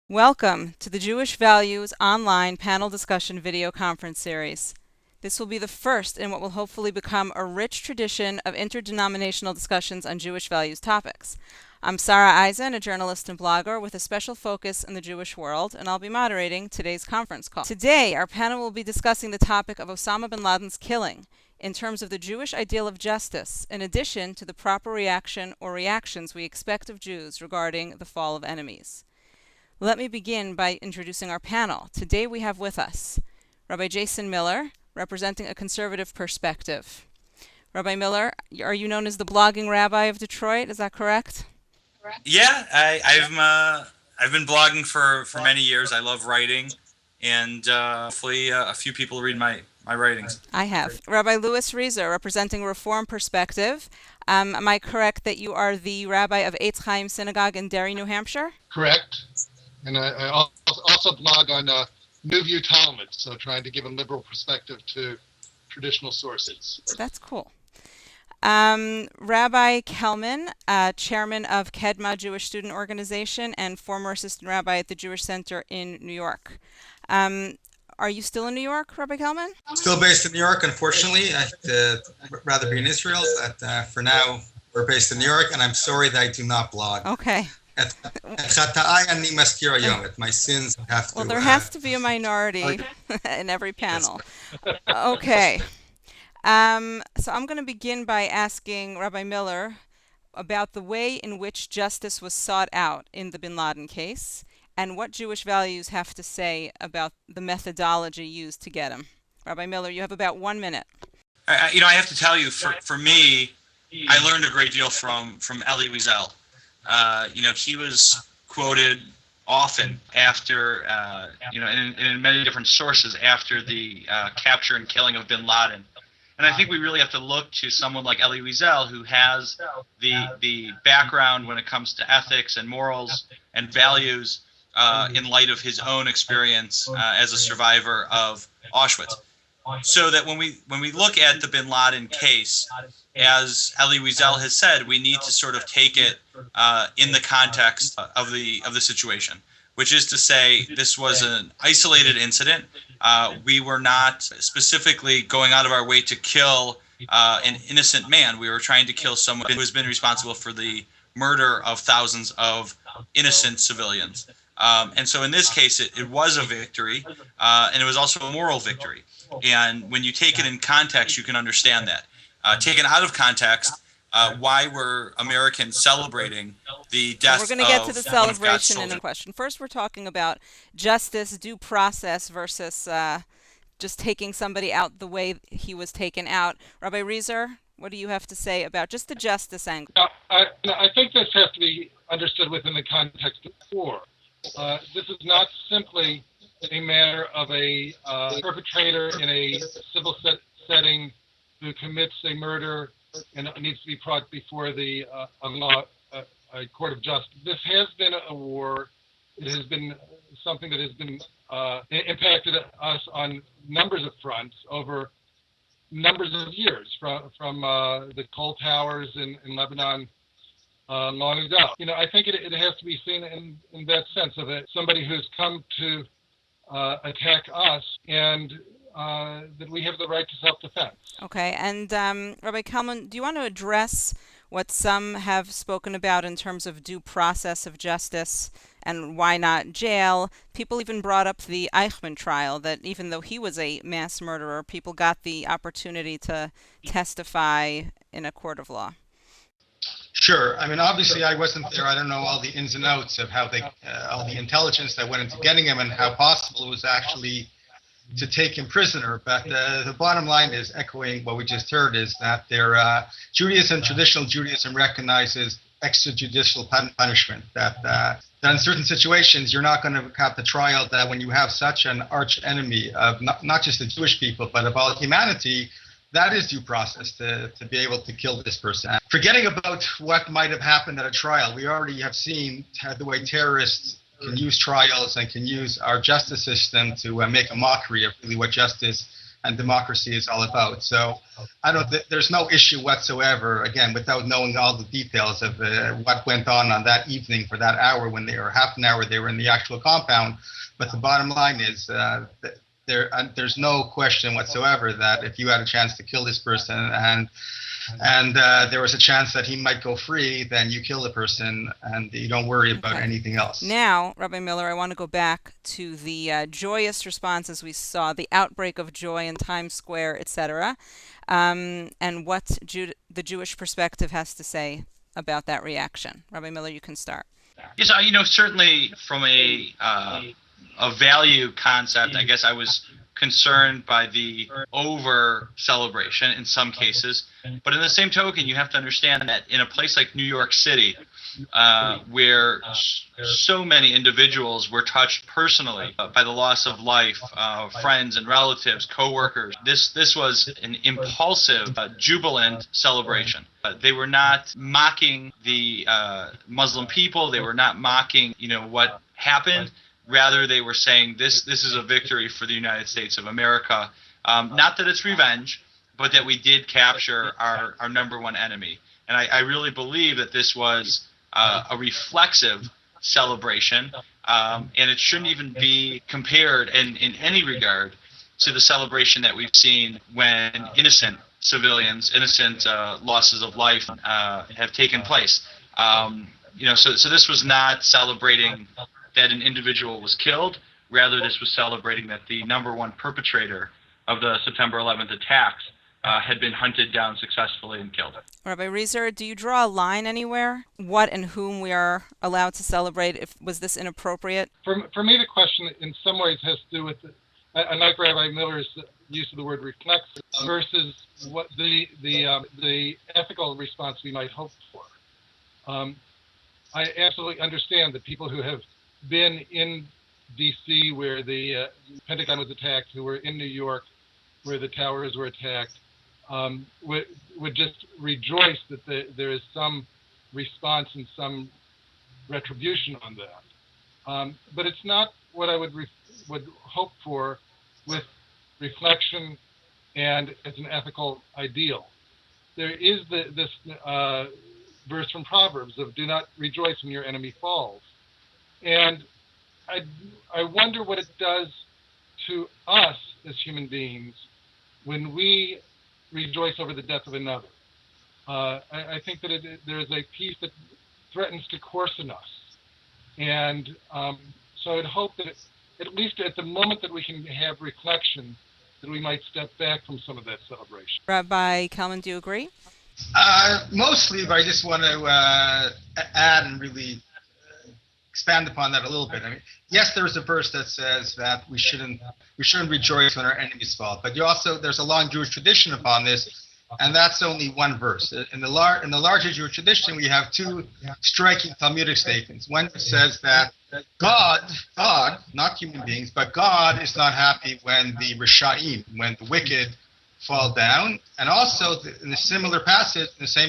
Welcome to the Jewish Values online panel discussion video conference series. This will be the first in what will hopefully become a rich tradition of interdenominational discussions on Jewish values topics. I'm Sara Eisen, a journalist and blogger with a special focus in the Jewish world, and I'll be moderating today's conference call. Today, our panel will be discussing the topic of Osama Bin Laden's killing in terms of the Jewish ideal of justice, in addition to the proper reaction or reactions we expect of Jews regarding the fall of enemies. Let me begin by introducing our panel. Today we have with us Rabbi Jason Miller, representing a conservative perspective. Rabbi Miller, are you known as the blogging rabbi of Detroit? Is that correct? Yeah, I've been blogging for many years. I love writing, and hopefully a few people read my writings. I have. Rabbi Louis Reeser, representing Reform Perspective. Am I correct that you are the rabbi of Eitz Chaim Synagogue in Derry, New Hampshire? Correct. And I also blog on New View Talmud, so trying to give a liberal perspective to traditional sources. That's cool. Rabbi Kelman, chairman of Kedma Jewish Student Organization and former assistant rabbi at the Jewish Center in New York. Are you still in New York, Rabbi Kelman? Still based in New York, unfortunately. I'd rather be in Israel, but for now we're based in New York, and I'm sorry that I do not blog. Okay. My sins have to... Well, there has to be a minority in every panel. Okay. So I'm going to begin by asking Rabbi Miller about the way in which justice was sought out in the Bin Laden case and what Jewish values have to say about the methodology used to get him. Rabbi Miller, you have about 1 minute. I have to tell you, for me, I learned a great deal from Elie Wiesel. He was quoted often after, in many different sources after the capture and killing of Bin Laden. And I think we really have to look to someone like Elie Wiesel, who has the background when it comes to ethics and morals and values in light of his own experience as a survivor of Auschwitz. So that when we look at the Bin Laden case, as Elie Wiesel has said, we need to sort of take it in the context of the situation, which is to say this was an isolated incident. We were not specifically going out of our way to kill an innocent man. We were trying to kill someone who has been responsible for the murder of thousands of innocent civilians. And so in this case, it was a victory, and it was also a moral victory. And when you take it in context, you can understand that. Taken out of context, why were Americans celebrating the death of... We're going to get to the celebration in a question. First, we're talking about justice, due process versus just taking somebody out the way he was taken out. Rabbi Reeser, what do you have to say about just the justice angle? I think this has to be understood within the context of war. This is not simply a matter of a perpetrator in a civil setting who commits a murder and needs to be brought before a court of justice. This has been a war. It has been something that has been impacted us on numbers of fronts over numbers of years, from the Cold Towers in Lebanon long ago. I think it has to be seen in that sense of it, somebody who's come to attack us, and that we have the right to self-defense. Okay, and Rabbi Kalman, do you want to address what some have spoken about in terms of due process of justice and why not jail? People even brought up the Eichmann trial, that even though he was a mass murderer, people got the opportunity to testify in a court of law. Sure. I mean, obviously, I wasn't there. I don't know all the ins and outs of how all the intelligence that went into getting him and how possible it was actually to take him prisoner. But the bottom line is, echoing what we just heard, is that traditional Judaism recognizes extrajudicial punishment. That in certain situations, you're not going to have the trial that when you have such an arch enemy of not just the Jewish people, but of all humanity. That is due process, to be able to kill this person. Forgetting about what might have happened at a trial, we already have seen the way terrorists can use trials and can use our justice system to make a mockery of really what justice and democracy is all about. So I don't. There's no issue whatsoever. Again, without knowing all the details of what went on that evening for that hour when they were half an hour they were in the actual compound. But the bottom line is there's no question whatsoever that if you had a chance to kill this person and there was a chance that he might go free, then you kill the person and you don't worry about anything else. Now, Rabbi Miller, I want to go back to the joyous responses we saw, the outbreak of joy in Times Square, etc., and what the Jewish perspective has to say about that reaction. Rabbi Miller, you can start. Yes, certainly from a value concept, I guess I was concerned by the over celebration in some cases, but in the same token, you have to understand that in a place like New York City, where so many individuals were touched personally by the loss of life, friends and relatives, co-workers, this was an impulsive, jubilant celebration. They were not mocking the Muslim people. They were not mocking, what happened. Rather, they were saying this is a victory for the United States of America. Not that it's revenge, but that we did capture our number one enemy. And I really believe that this was a reflexive celebration, and it shouldn't even be compared in any regard to the celebration that we've seen when innocent civilians, innocent losses of life have taken place. So this was not celebrating that an individual was killed. Rather, this was celebrating that the number one perpetrator of the September 11th attacks had been hunted down successfully and killed. Rabbi Reiser, do you draw a line anywhere? What and whom we are allowed to celebrate? Was this inappropriate? For me, the question in some ways has to do with, I like Rabbi Miller's use of the word reflexive versus what the ethical response we might hope for. I absolutely understand that people who have been in D.C. where the Pentagon was attacked, who were in New York where the towers were attacked, would just rejoice that there is some response and some retribution on that. But it's not what I would hope for with reflection and as an ethical ideal. There is this verse from Proverbs of "Do not rejoice when your enemy falls." And I wonder what it does to us as human beings when we rejoice over the death of another. I think that there is a piece that threatens to coarsen us. And so I'd hope that at least at the moment that we can have reflection, that we might step back from some of that celebration. Rabbi Kalman, do you agree? Mostly, but I just want to add and really expand upon that a little bit. I mean, yes, there's a verse that says that we shouldn't rejoice when our enemies fall, but there's a long Jewish tradition upon this, and that's only one verse. In the larger Jewish tradition, we have two striking Talmudic statements. One says that God, not human beings, but God is not happy when the Risha'im, when the wicked fall down, and also in the same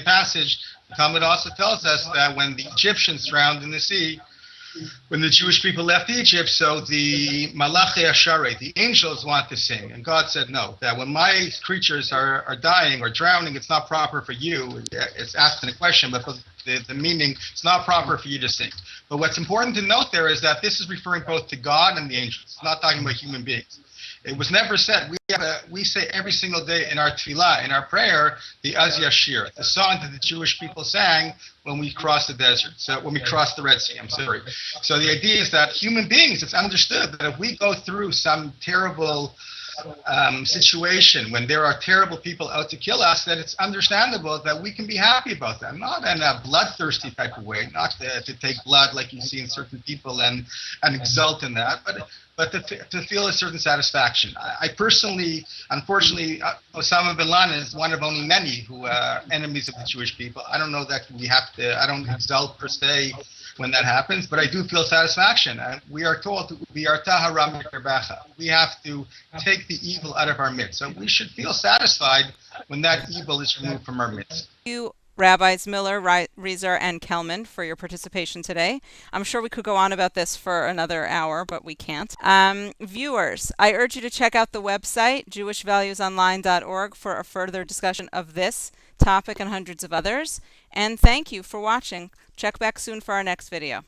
passage, the Talmud also tells us that when the Egyptians drowned in the sea, when the Jewish people left Egypt, so the Malachi Asharei, the angels want to sing. And God said, no, that when my creatures are dying or drowning, it's not proper for you. It's asking a question, but for the meaning, it's not proper for you to sing. But what's important to note there is that this is referring both to God and the angels. It's not talking about human beings. It was never said. We say every single day in our tefillah, in our prayer, the Az Yashir, the song that the Jewish people sang when we crossed the desert, so when we crossed the Red Sea, So the idea is that human beings, it's understood that if we go through some terrible situation, when there are terrible people out to kill us, that it's understandable that we can be happy about that. Not in a bloodthirsty type of way, not to take blood like you see in certain people and exult in that, but to feel a certain satisfaction. I personally, unfortunately, Osama Bin Laden is one of only many who are enemies of the Jewish people. I don't know that I don't exult per se when that happens, but I do feel satisfaction. We are told we are tahara mikirbacha. We have to take the evil out of our midst. So we should feel satisfied when that evil is removed from our midst. You Rabbis Miller, Rezer, and Kelman for your participation today. I'm sure we could go on about this for another hour, but we can't. Viewers, I urge you to check out the website, jewishvaluesonline.org, for a further discussion of this topic and hundreds of others. And thank you for watching. Check back soon for our next video.